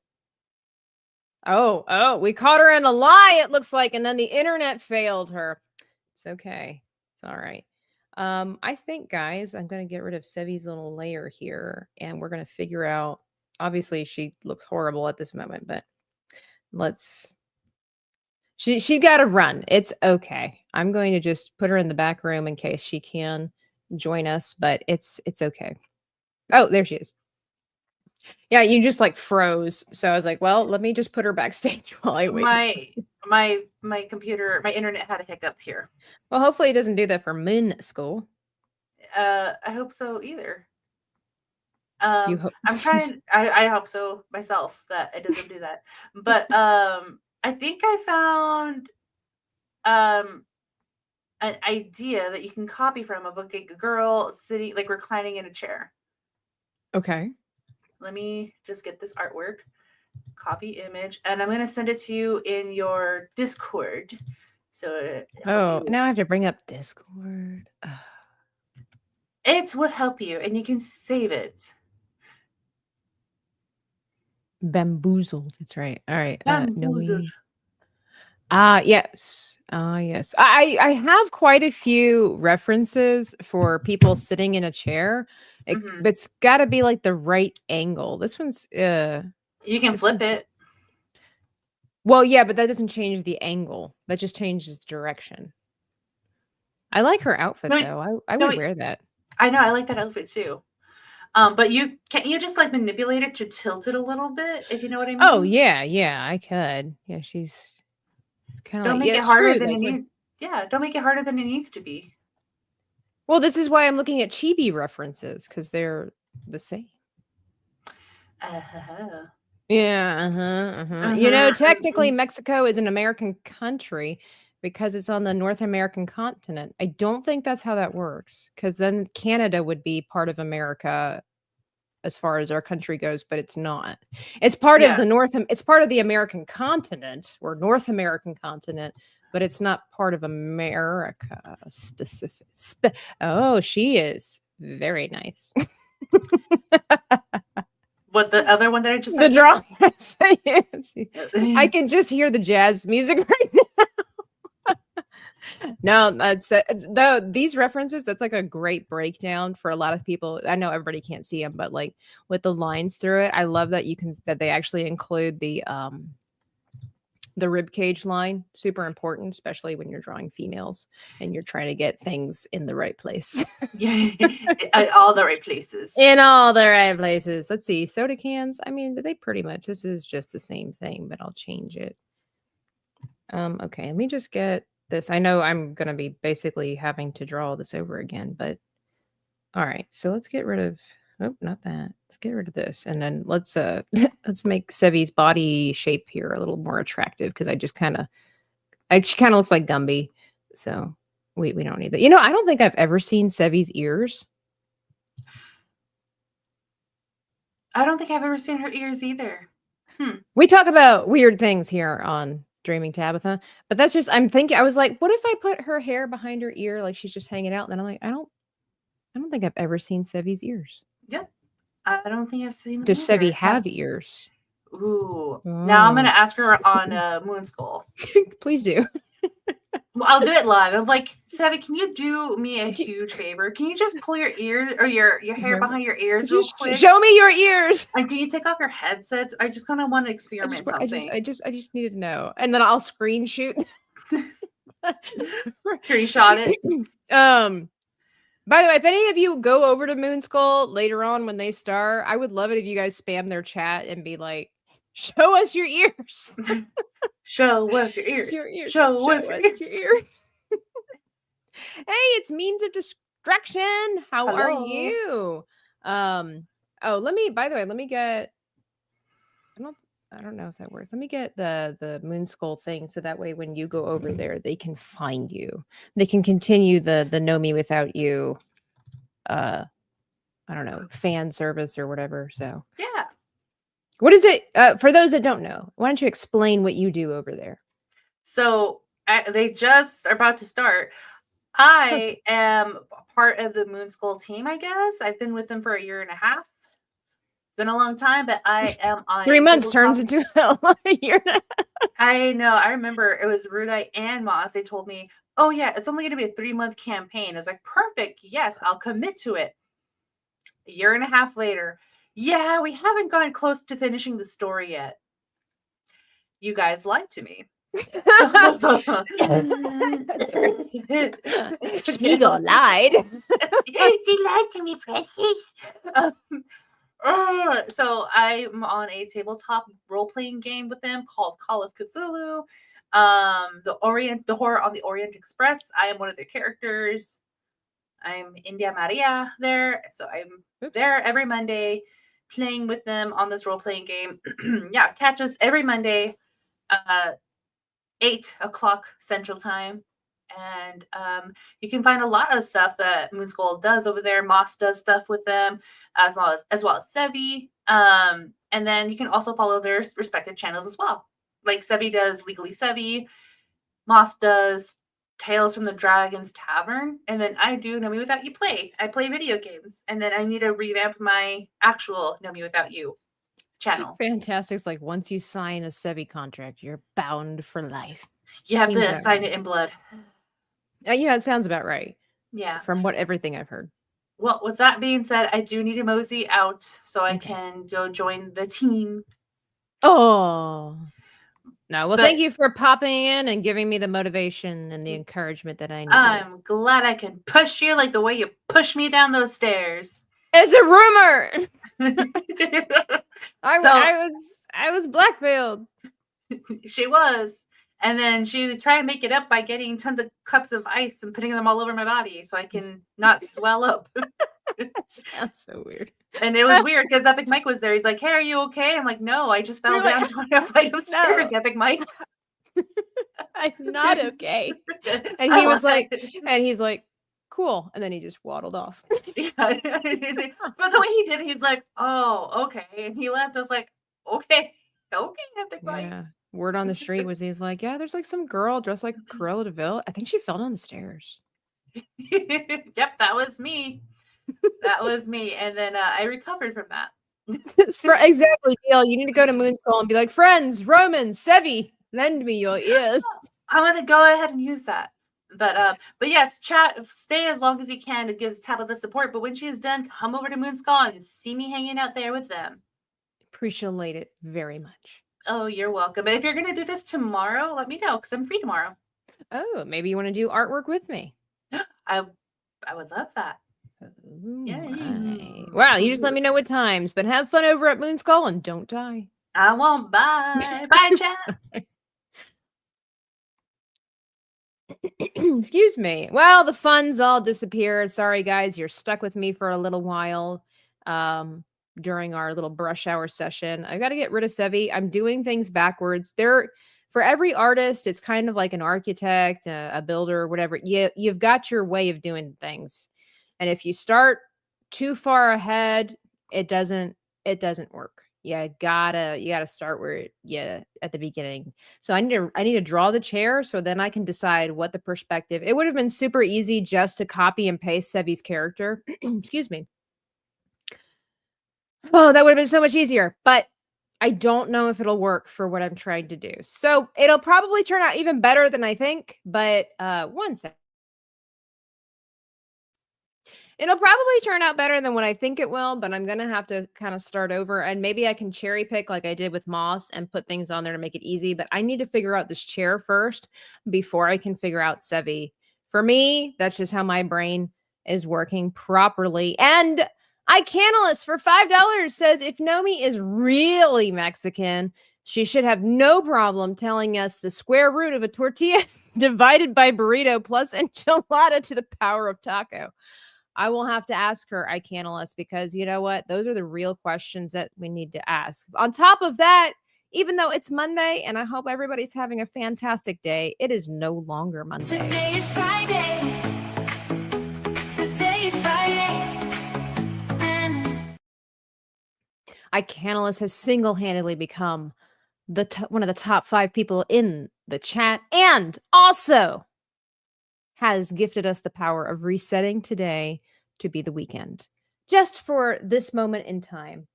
we caught her in a lie, it looks like, and then the internet failed her. It's okay. It's all right. I think, guys, I'm going to get rid of Sevi's little layer here, and we're going to figure out. Obviously, she looks horrible at this moment, but she got to run. It's okay. I'm going to just put her in the back room in case she can join us, but it's okay. Oh, there she is. Yeah, you just like froze. So I was like, well, let me just put her backstage while I wait. My computer, my internet had a hiccup here. Well, hopefully it doesn't do that for Moon School. I hope so either. I'm trying. I hope so myself that it doesn't do that. But I think I found an idea that you can copy from of a girl sitting like reclining in a chair. Okay. Let me just get this artwork. Copy image, and I'm going to send it to you in your Discord. So now I have to bring up Discord. It would help you, and you can save it. Bamboozled. That's right. All right. Bamboozled. Yes. Yes. I have quite a few references for people sitting in a chair. But it's got to be like the right angle. This one's you can flip it. Well, yeah, but that doesn't change the angle. That just changes direction. I like her outfit though. I would wear that. I know. I like that outfit too. But you just like manipulate it to tilt it a little bit, if you know what I mean. Oh yeah, I could. Yeah, she's kind of don't make it harder than it needs. Yeah, don't make it harder than it needs to be. Well, this is why I'm looking at Chibi references because they're the same. Yeah. Technically, Mexico is an American country because it's on the North American continent. I don't think that's how that works because then Canada would be part of America as far as our country goes, but it's not. It's part of the It's part of the American continent or North American continent, but it's not part of America. Oh, she is very nice. What the other one that I just The said? drawing. I can just hear the jazz music right now. No, that's though these references. That's like a great breakdown for a lot of people. I know everybody can't see them, but like with the lines through it, I love that that they actually include the rib cage line. Super important, especially when you're drawing females and you're trying to get things in the right place. Yeah, at all the right places. In all the right places. Let's see. Soda cans. I mean, they pretty much, this is just the same thing, but I'll change it. Okay, let me just get this. I know I'm going to be basically having to draw this over again, but all right. So let's get rid of, oh, not that. Let's get rid of this. And then let's let's make Sevi's body shape here a little more attractive because she kind of looks like Gumby. So we don't need that. You know, I don't think I've ever seen Sevi's ears. I don't think I've ever seen her ears either. We talk about weird things here on Dreaming Tabitha, but that's just, I was like, what if I put her hair behind her ear like she's just hanging out? And then I'm like, I don't think I've ever seen Sevi's ears. Yeah, I don't think I've seen them. Does Sevi have ears? Ooh. Now I'm gonna ask her on Moon Skull. Please do. I'll do it live. I'm like, Sevi, can you do me a huge favor? Can you just pull your ears or your hair behind your ears real quick? Show me your ears. And can you take off your headsets? I just kind of want to experiment something. I just needed to know. And then I'll screen shoot. Screenshot it. By the way, if any of you go over to Moon Skull later on when they start, I would love it if you guys spam their chat and be like, show us your ears. Show us your ears. Show us your ears. Hey, it's Means of Distraction. How are you? Let me get, I don't know if that works. Let me get the Moon Skull thing so that way when you go over there, they can find you. They can continue the Know Me Without You, I don't know, fan service or whatever. So yeah. What is it? For those that don't know, why don't you explain what you do over there? So they just are about to start. I am part of the Moon Skull team, I guess. I've been with them for 1.5 years. It's been a long time, but I am on 3 months turns into a year. I know. I remember it was Rudai and Moss. They told me, oh, yeah, it's only going to be a 3-month campaign. I was like, perfect. Yes, I'll commit to it. 1.5 years later. Yeah, we haven't gotten close to finishing the story yet. You guys lied to me. Spiegel lied. She lied to me, precious. So I'm on a tabletop role-playing game with them called Call of Cthulhu. The Horror on the Orient Express. I am one of their characters. I'm India Maria there. So I'm there every Monday playing with them on this role-playing game. Yeah, catch us every Monday, 8 o'clock Central Time. And you can find a lot of stuff that Moon Skull does over there. Moss does stuff with them, as well as Sevi. And then you can also follow their respective channels as well. Like Sevi does Legally Sevi, Moss does Tales from the Dragon's Tavern, and then I do Know Me Without You Play. I play video games, and then I need to revamp my actual Know Me Without You channel. Fantastic. It's like once you sign a Sevi contract, you're bound for life. You have to sign it in blood. Yeah, it sounds about right. Yeah. From everything I've heard. Well, with that being said, I do need to mosey out so I can go join the team. Oh. No, well, thank you for popping in and giving me the motivation and the encouragement that I need. I'm glad I can push you like the way you pushed me down those stairs. It's a rumor. I was blackmailed. She was. And then she tried to make it up by getting tons of cups of ice and putting them all over my body so I can not swell up. Sounds so weird. And it was weird because Epic Mike was there. He's like, hey, are you okay? I'm like, no, I just fell down 20 flight of stairs, Epic Mike. I'm not okay. And he was like, he's like, cool. And then he just waddled off. Yeah. But the way he did it, he's like, oh, okay. And he left. I was like, okay, Epic Mike. Yeah. Word on the street was he's like, yeah, there's like some girl dressed like Cruella de Vil. I think she fell down the stairs. Yep, that was me. That was me. And then I recovered from that. Exactly, Neil. You need to go to Moonskull and be like, friends, Romans, Sevi, lend me your ears. I'm gonna go ahead and use that. But yes, chat, stay as long as you can to give Tabitha support. But when she is done, come over to Moonskull and see me hanging out there with them. Appreciate it very much. Oh, you're welcome. But if you're gonna do this tomorrow, let me know because I'm free tomorrow. Oh, maybe you want to do artwork with me. I would love that. Yeah. Wow, you just let me know what times, but have fun over at Moonskull and don't die. I won't. Bye. Bye, chat. Excuse me. Well, the fun's all disappeared. Sorry, guys. You're stuck with me for a little while during our little brush hour session. I got to get rid of Sevi. I'm doing things backwards. For every artist, it's kind of like an architect, a builder, whatever. You've got your way of doing things. And if you start too far ahead, it doesn't work. You gotta start at the beginning. So I need to draw the chair so then I can decide what the perspective. It would have been super easy just to copy and paste Sevi's character. Excuse me. Oh, that would have been so much easier. But I don't know if it'll work for what I'm trying to do. So it'll probably turn out even better than I think. But one second. It'll probably turn out better than what I think it will, but I'm going to have to kind of start over, and maybe I can cherry pick like I did with Moss and put things on there to make it easy, but I need to figure out this chair first before I can figure out Sevi. For me, that's just how my brain is working properly. And iCanalist for $5 says if Nomi is really Mexican, she should have no problem telling us the square root of a tortilla divided by burrito plus enchilada to the power of taco. I will have to ask her, iCanalist, because you know what? Those are the real questions that we need to ask. On top of that, even though it's Monday, and I hope everybody's having a fantastic day, it is no longer Monday. Today is Friday. Today is Friday. iCanalist has single-handedly become one of the top 5 people in the chat, and also has gifted us the power of resetting today to be the weekend, just for this moment in time.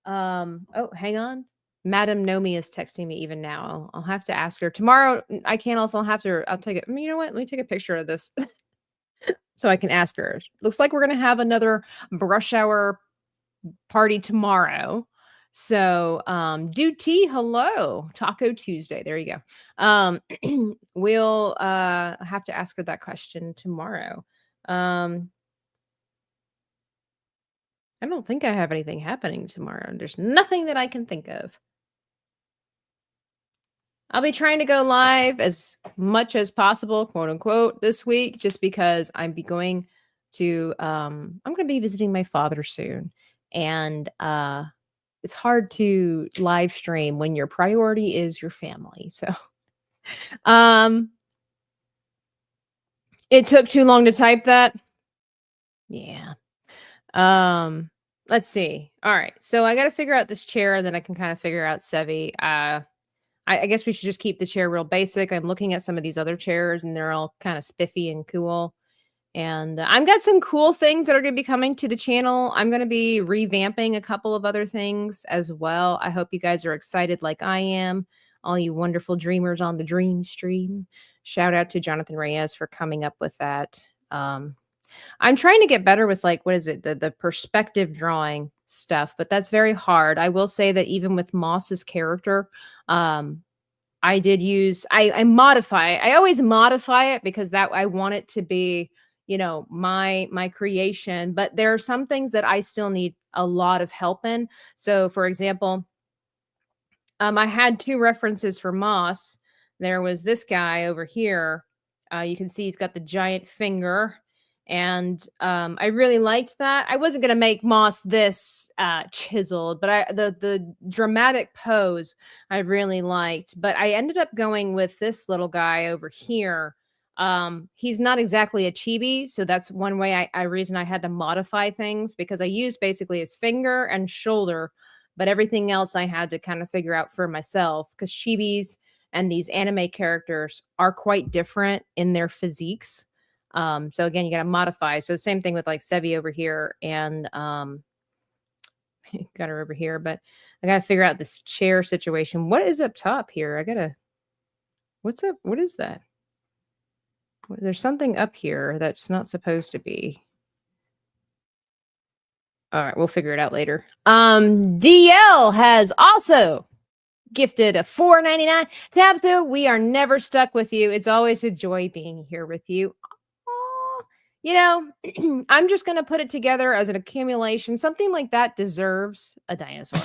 Oh, hang on. Madam Nomi is texting me even now. I'll have to ask her tomorrow. I'll take it. You know what? Let me take a picture of this so I can ask her. Looks like we're going to have another brush hour party tomorrow. So, Duty, hello, Taco Tuesday. There you go. We'll have to ask her that question tomorrow. I don't think I have anything happening tomorrow. There's nothing that I can think of. I'll be trying to go live as much as possible, quote unquote, this week, just because I'm going to be visiting my father soon. And it's hard to live stream when your priority is your family. So it took too long to type that. Yeah. Let's see. All right. So I got to figure out this chair, and then I can kind of figure out Sevi. I guess we should just keep the chair real basic. I'm looking at some of these other chairs, and they're all kind of spiffy and cool. And I've got some cool things that are going to be coming to the channel. I'm going to be revamping a couple of other things as well. I hope you guys are excited like I am. All you wonderful dreamers on the dream stream. Shout out to Jonathan Reyes for coming up with that. I'm trying to get better with the perspective drawing stuff, but that's very hard. I will say that even with Moss's character, I modify it. I always modify it because I want it to be, my creation, but there are some things that I still need a lot of help in. So for example, I had 2 references for Moss. There was this guy over here. You can see he's got the giant finger. And I really liked that. I wasn't going to make Moss this chiseled, but the dramatic pose I really liked. But I ended up going with this little guy over here. He's not exactly a chibi, so that's one way reason I had to modify things, because I used basically his finger and shoulder, but everything else I had to kind of figure out for myself because Chibis and these anime characters are quite different in their physiques. So again, you got to modify. So same thing with like Sevi over here and got her over here, but I got to figure out this chair situation. What is up top here? What's up? What is that? There's something up here that's not supposed to be. All right, we'll figure it out later. DL has also gifted a $4.99. Tabitha, we are never stuck with you. It's always a joy being here with you. Aw. You know, I'm just going to put it together as an accumulation. Something like that deserves a dinosaur.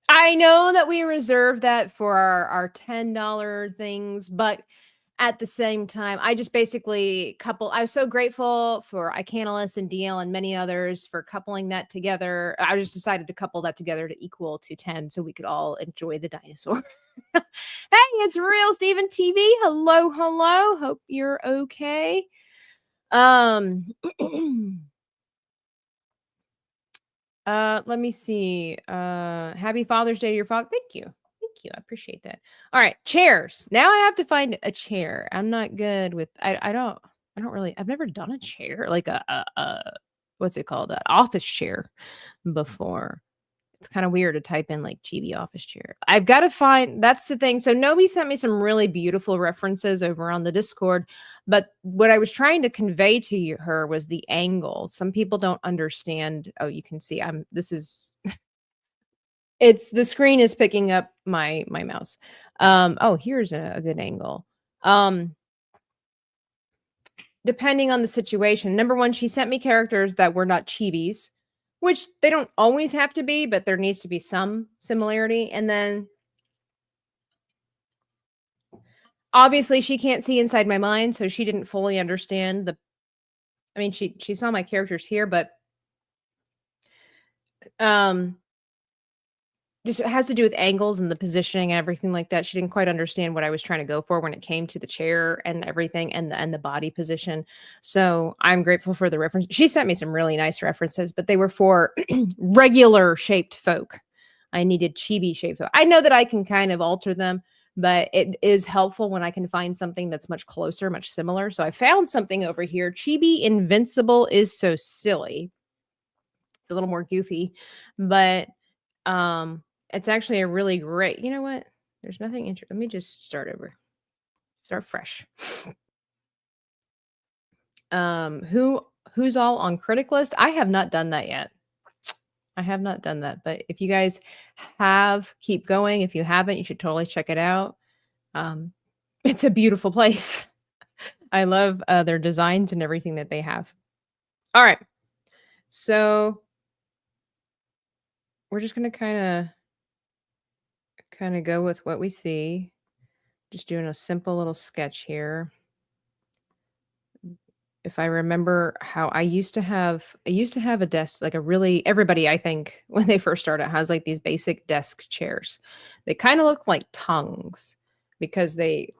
I know that we reserve that for our $10 things, but at the same time, I just basically I was so grateful for Icanalus and DL and many others for coupling that together. I just decided to couple that together to equal to 10 so we could all enjoy the dinosaur. Hey, it's Real Steven TV. Hello, hello. Hope you're okay. Let me see. Happy Father's Day to your father. Thank you. Thank you. I appreciate that. All right, chairs. Now I have to find a chair. I'm not good with I don't really I've never done a chair like a what's it called? An office chair before. It's kind of weird to type in like Chibi office chair. I've got to find that's the thing. So Nobi sent me some really beautiful references over on the Discord, but what I was trying to convey to her was the angle. Some people don't understand. Oh, you can see it's the screen is picking up my mouse. Oh, here's a good angle. Depending on the situation. Number one, she sent me characters that were not Chibis, which they don't always have to be, but there needs to be some similarity. And then obviously she can't see inside my mind, so she didn't fully understand she saw my characters here, but just it has to do with angles and the positioning and everything like that. She didn't quite understand what I was trying to go for when it came to the chair and everything and the body position. So I'm grateful for the reference. She sent me some really nice references, but they were for regular shaped folk. I needed chibi shaped folk. I know that I can kind of alter them, but it is helpful when I can find something that's much closer, much similar. So I found something over here. Chibi Invincible is so silly. It's a little more goofy, but it's actually a really great, you know what? There's nothing interesting. Let me just start over. Start fresh. Who's all on critic list? I have not done that yet. I have not done that, but if you guys have, keep going. If you haven't, you should totally check it out. It's a beautiful place. I love their designs and everything that they have. All right. So we're just going to kind of go with what we see. Just doing a simple little sketch here. If I remember how I used to have a desk, like everybody, I think, when they first started has like these basic desk chairs. They kind of look like tongues because they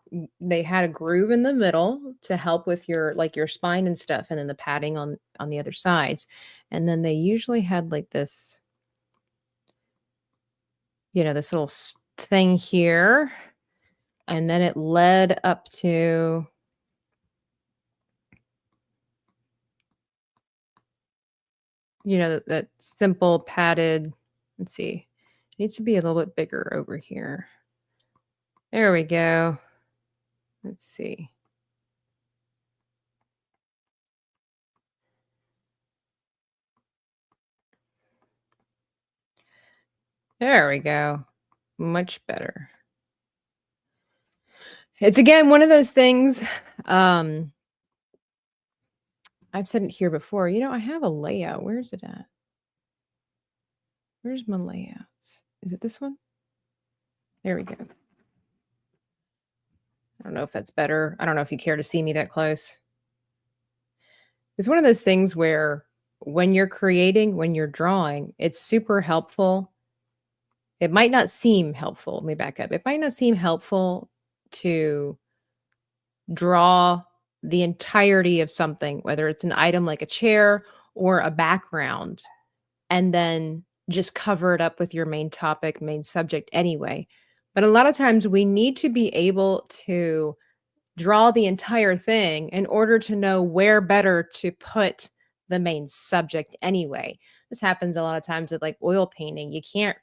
had a groove in the middle to help with your spine and stuff, and then the padding on the other sides. And then they usually had like this, this little thing here, and then it led up to that simple padded. Let's see, it needs to be a little bit bigger over here. There we go. Let's see. There we go. Much better. It's again one of those things. I've said it here before. I have a layout. Where's it at? Where's my layouts? Is it this one? There we go. I don't know if that's better. I don't know if you care to see me that close. It's one of those things where when you're creating, when you're drawing, it's super helpful. It might not seem helpful. Let me back up. It might not seem helpful to draw the entirety of something, whether it's an item like a chair or a background, and then just cover it up with your main topic, main subject anyway. But a lot of times we need to be able to draw the entire thing in order to know where better to put the main subject anyway. This happens a lot of times with like oil painting. You can't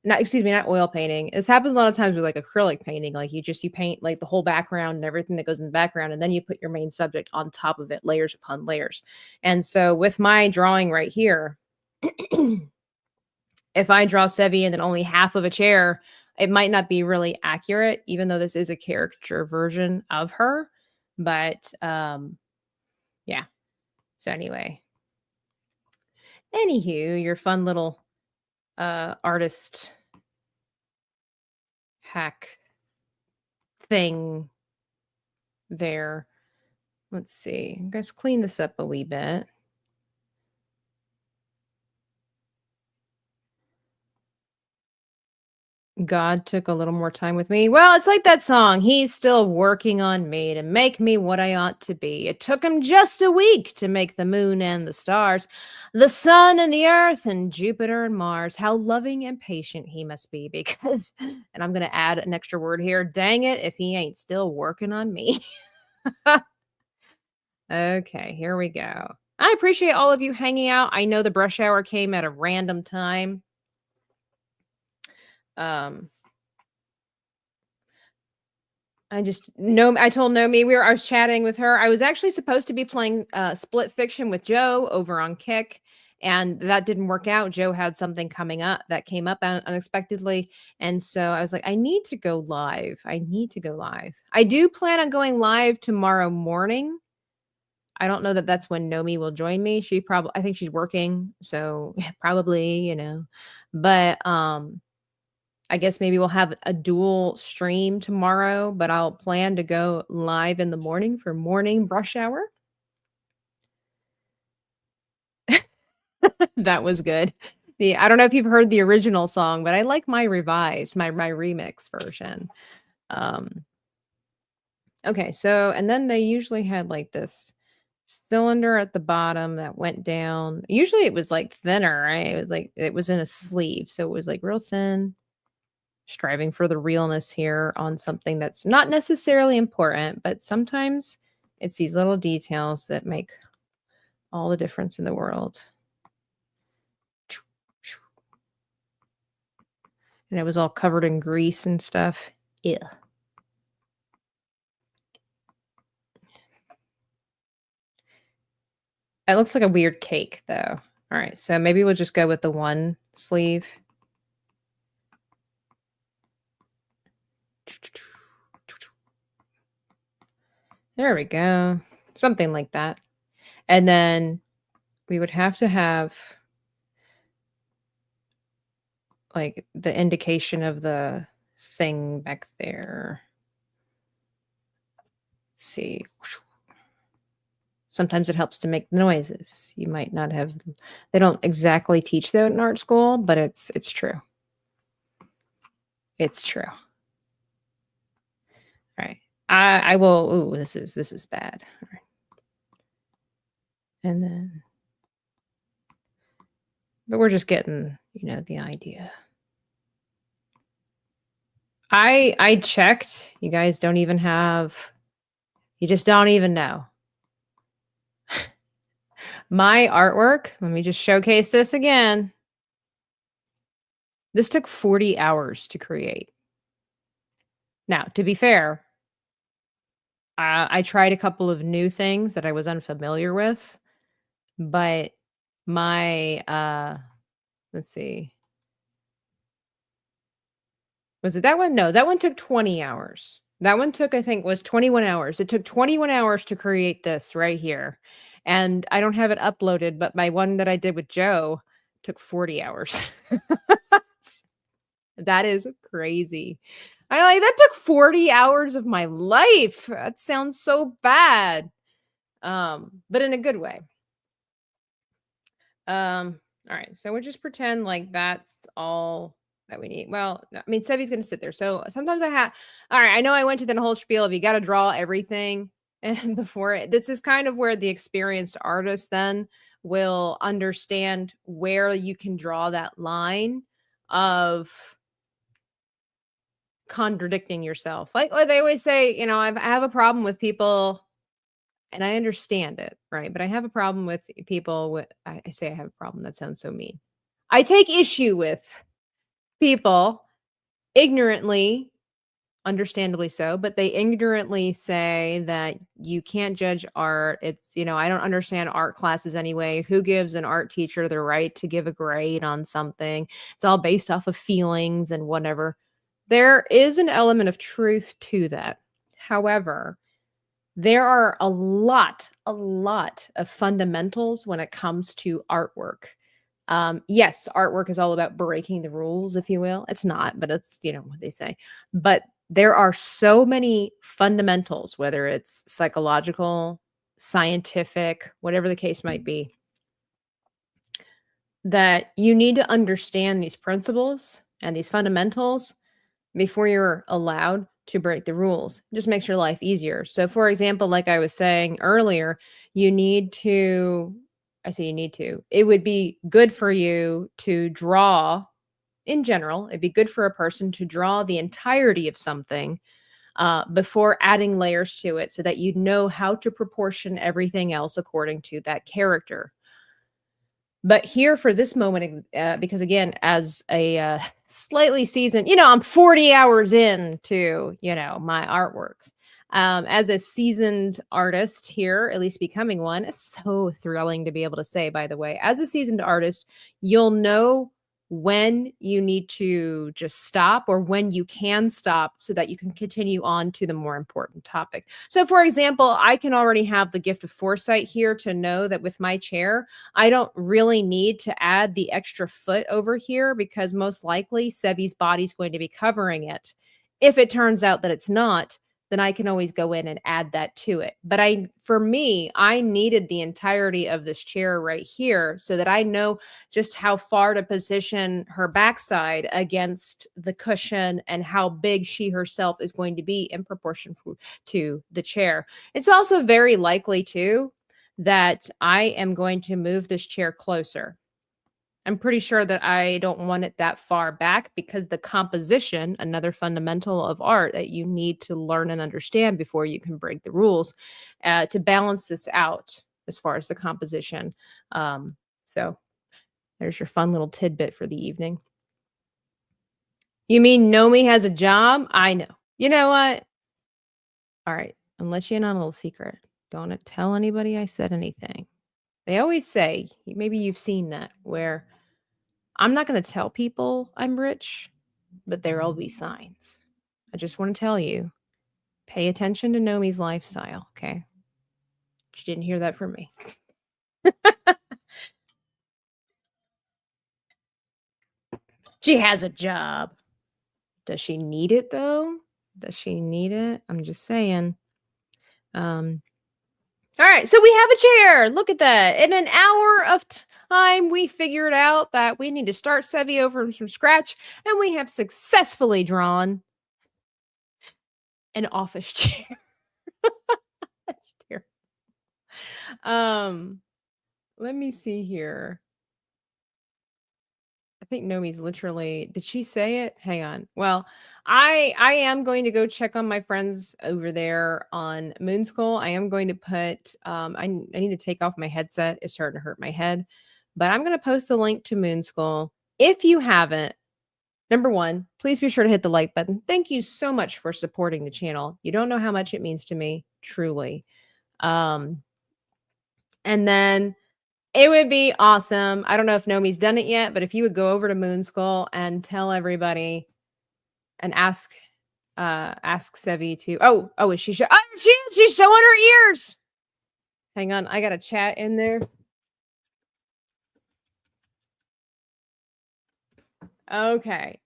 not oil painting. This happens a lot of times with like acrylic painting. Like you paint like the whole background and everything that goes in the background, and then you put your main subject on top of it, layers upon layers. And so with my drawing right here, if I draw Sevi and then only half of a chair, it might not be really accurate, even though this is a caricature version of her. But yeah. So anyway. Anywho, your fun little artist hack thing there. Let's see. Let's clean this up a wee bit. God took a little more time with me. Well, it's like that song. He's still working on me to make me what I ought to be. It took him just a week to make the moon and the stars, the sun and the earth and Jupiter and Mars. How loving and patient he must be because, and I'm going to add an extra word here. Dang it, if he ain't still working on me. Okay, here we go. I appreciate all of you hanging out. I know the brush hour came at a random time. I told Nomi I was chatting with her. I was actually supposed to be playing Split Fiction with Joe over on Kick, and that didn't work out. Joe had something coming up that came up unexpectedly, and so I was like, I need to go live. I do plan on going live tomorrow morning. I don't know that that's when Nomi will join me. I think she's working, so probably, but I guess maybe we'll have a dual stream tomorrow, but I'll plan to go live in the morning for morning brush hour. That was good. I don't know if you've heard the original song, but I like my revised, my remix version. Okay, so, and then they usually had like this cylinder at the bottom that went down. Usually it was like thinner, right? It was in a sleeve, so it was like real thin. Striving for the realness here on something that's not necessarily important, but sometimes it's these little details that make all the difference in the world. And it was all covered in grease and stuff. Yeah. It looks like a weird cake, though. All right, so maybe we'll just go with the one sleeve. There we go. Something like that. And then we would have to have like the indication of the thing back there. Let's see. Sometimes it helps to make noises. You might not have, they don't exactly teach that in art school, but it's true. It's true. All right. I will, ooh, this is bad. All right. And then, but we're just getting, the idea. I checked. You guys don't even have, you just don't even know. My artwork, let me just showcase this again. This took 40 hours to create. Now, to be fair, I tried a couple of new things that I was unfamiliar with, but my, let's see. Was it that one? No, that one took 20 hours. That one took, I think, was 21 hours. It took 21 hours to create this right here. And I don't have it uploaded, but my one that I did with Joe took 40 hours. That is crazy. That took 40 hours of my life. That sounds so bad. But in a good way. All right. So we'll just pretend like that's all that we need. Well, I mean, Sevi's going to sit there. So sometimes all right, I know I went to the whole spiel of you got to draw everything and this is kind of where the experienced artist then will understand where you can draw that line of contradicting yourself. Like they always say, I have a problem with people, and I understand it, right? But I have a problem with people with, I say I have a problem. That sounds so mean. I take issue with people ignorantly, understandably so, but they ignorantly say that you can't judge art. It's, I don't understand art classes anyway. Who gives an art teacher the right to give a grade on something? It's all based off of feelings and whatever. There is an element of truth to that. However, there are a lot of fundamentals when it comes to artwork. Yes, artwork is all about breaking the rules, if you will. It's not, but it's, what they say. But there are so many fundamentals, whether it's psychological, scientific, whatever the case might be, that you need to understand these principles and these fundamentals before you're allowed to break the rules. It just makes your life easier. So, for example, like I was saying earlier, it would be good for you to draw in general. It'd be good for a person to draw the entirety of something before adding layers to it so that you know how to proportion everything else according to that character. But here for this moment, because again, as a slightly seasoned, I'm 40 hours into, my artwork. As a seasoned artist here, at least becoming one, it's so thrilling to be able to say, by the way, as a seasoned artist, you'll know when you need to just stop or when you can stop so that you can continue on to the more important topic. So, for example, I can already have the gift of foresight here to know that with my chair, I don't really need to add the extra foot over here because most likely Sevi's body's going to be covering it. If it turns out that it's not, then I can always go in and add that to it. But for me, I needed the entirety of this chair right here so that I know just how far to position her backside against the cushion and how big she herself is going to be in proportion to the chair. It's also very likely too that I am going to move this chair closer. I'm pretty sure that I don't want it that far back because the composition, another fundamental of art that you need to learn and understand before you can break the rules to balance this out as far as the composition. So there's your fun little tidbit for the evening. You mean Nomi has a job? I know. You know what? All right. I'm let you in on a little secret. Don't tell anybody I said anything. They always say, maybe you've seen that, where I'm not going to tell people I'm rich, but there'll be signs. I just want to tell you, pay attention to Nomi's lifestyle, okay? She didn't hear that from me. She has a job. Does she need it, though? Does she need it? I'm just saying. All right, so we have a chair. Look at that. In an hour of time, we figured out that we need to start Sevi over from scratch, and we have successfully drawn an office chair. That's terrible. Let me see here. I think Nomi's literally, did she say it? Hang on. Well, I am going to go check on my friends over there on Moonskull. I am going to put I need to take off my headset. It's starting to hurt my head. But I'm going to post a link to Moonskull. If you haven't, number one, please be sure to hit the like button. Thank you so much for supporting the channel. You don't know how much it means to me, truly. And then it would be awesome. I don't know if Nomi's done it yet, but if you would go over to Moonskull and tell everybody and ask Sevi to is she she's showing her ears. Hang on, I got a chat in there. Okay.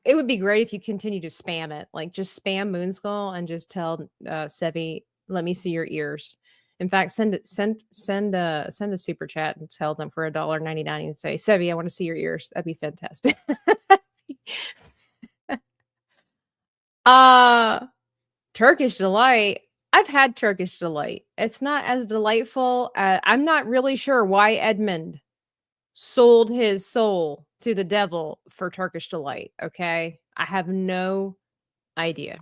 It would be great if you continue to spam it. Like just spam Moonskull and just tell Sevi, let me see your ears. In fact, send a super chat and tell them for $1.99 and say, Sevi, I want to see your ears. That'd be fantastic. Turkish Delight. I've had Turkish Delight. It's not as delightful. I'm not really sure why Edmund sold his soul to the devil for Turkish Delight. Okay. I have no idea.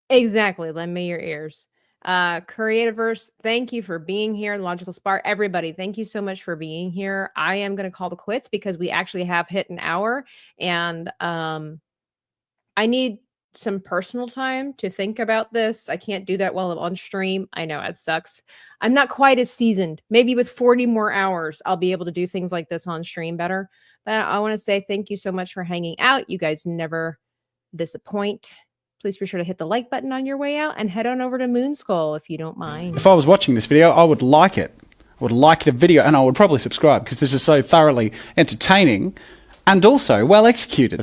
Exactly. Lend me your ears. Creativerse, thank you for being here. Logical Spark, everybody, thank you so much for being here. I am going to call the quits because we actually have hit an hour, and I need some personal time to think about this. I can't do that while I'm on stream. I know it sucks. I'm not quite as seasoned. Maybe with 40 more hours, I'll be able to do things like this on stream better. But I want to say thank you so much for hanging out. You guys never disappoint. Please be sure to hit the like button on your way out and head on over to Moonskull if you don't mind. If I was watching this video, I would like it. I would like the video, and I would probably subscribe because this is so thoroughly entertaining and also well executed.